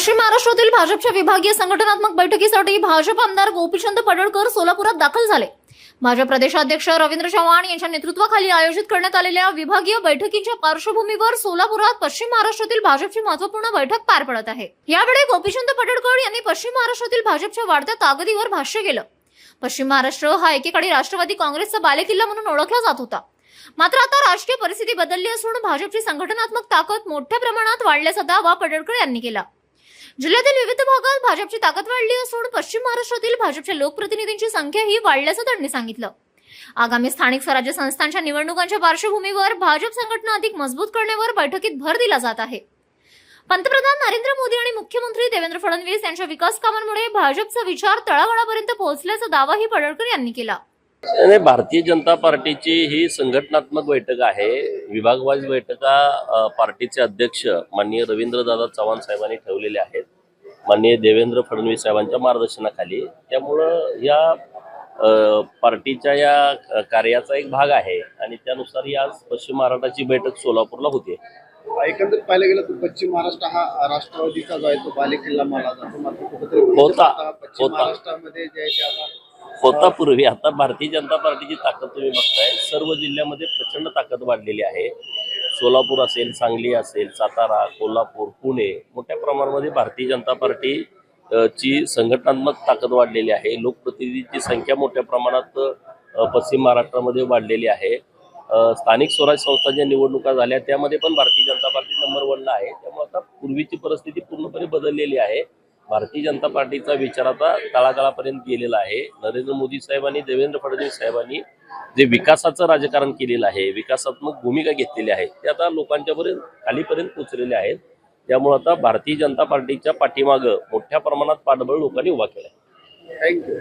पश्चिम महाराष्ट्रातील भाजपच्या विभागीय संघटनात्मक बैठकीसाठी भाजप आमदार गोपीचंद पडळकर सोलापुरात दाखल झाले। भाजप प्रदेशाध्यक्ष रवींद्र चव्हाण यांच्या नेतृत्वाखाली आयोजित करण्यात आलेल्या विभागीय बैठकीच्या पार्श्वभूमीवर सोलापुरात पश्चिम महाराष्ट्रातील भाजपची महत्त्वपूर्ण बैठक पार पडत आहे। यावेळी गोपीचंद पडळकर यांनी पश्चिम महाराष्ट्रातील भाजपच्या वाढत्या ताकदीवर भाष्य केलं। पश्चिम महाराष्ट्र हा एकेकाळी राष्ट्रवादी काँग्रेसचा बालेकिल्ला म्हणून ओळखला जात होता, मात्र आता राजकीय परिस्थिती बदलली असून भाजपची संघटनात्मक ताकद मोठ्या प्रमाणात वाढल्याचा दावा पडळकर यांनी केला। जिल्ह्यातील विविध भागात भाजपची ताकद वाढली असून पश्चिम महाराष्ट्रातील भाजपच्या लोकप्रतिनिधींची संख्याही वाढल्याचं त्यांनी सांगितलं। आगामी स्थानिक स्वराज्य संस्थांच्या निवडणुकांच्या पार्श्वभूमीवर भाजप संघटना अधिक मजबूत करण्यावर बैठकीत भर दिला जात आहे। पंतप्रधान नरेंद्र मोदी आणि मुख्यमंत्री देवेंद्र फडणवीस यांच्या विकास कामांमुळे भाजपचा विचार तळागाळापर्यंत पोहोचल्याचा दावाही पडळकर यांनी केला। भारतीय जनता पार्टीची ही संघटनात्मक बैठक आहे। विभागवाईज बैठका पार्टीचे अध्यक्ष माननीय रवींद्रदादा चव्हाण साहेबांनी ठेवलेले आहेत, माननीय देवेंद्र फडणवीस साहेबांच्या मार्गदर्शनाखाली। त्यामुळं या पार्टीच्या या कार्याचा एक भाग आहे आणि त्यानुसार ही आज पश्चिम महाराष्ट्राची बैठक सोलापूरला होते। एकंदरीत पाहिलं गेलं तर पश्चिम महाराष्ट्र हा राष्ट्रवादीचा जो आहे तो बालेकिल्ला मानला जातो, मात्र कुठेतरी पश्चिम महाराष्ट्रामध्ये जे आहे ते आता होता पूर्वी, आता भारतीय जनता पार्टीची ताकद तुम्ही बघताय। सर्व जिल्ह्यामध्ये प्रचंड ताकद वाढलेली आहे। सोलापूर असेल, सांगली असेल, सातारा, कोल्हापूर, पुणे, मोठ्या प्रमाणामध्ये भारतीय जनता पार्टी ची संघटनात्मक ताकद वाढलेली आहे। लोकप्रतिनिधींची संख्या मोठ्या प्रमाणात पश्चिम महाराष्ट्रामध्ये वाढलेली आहे। स्थानिक स्वराज्य संस्थांच्या निवडणुका झाल्या त्यामध्ये पण भारतीय जनता पार्टी नंबर 1 ला आहे। त्यामुळे आता पूर्वीची परिस्थिती पूर्णपणे बदललेली आहे। भारतीय जनता पार्टीचा विचार आता तळागाळापर्यंत गेलेला आहे। नरेंद्र मोदी साहेबांनी, देवेंद्र फडणवीस साहेबांनी जे विकासाचं राजकारण केलेलं आहे, विकासात्मक भूमिका घेतलेली आहे, ते आता लोकांच्या खालीपर्यंत पोहोचलेले आहेत। त्यामुळे आता भारतीय जनता पार्टीच्या पाठीमागं मोठ्या प्रमाणात पाठबळ लोकांनी उभा केलं आहे। थँक्यू।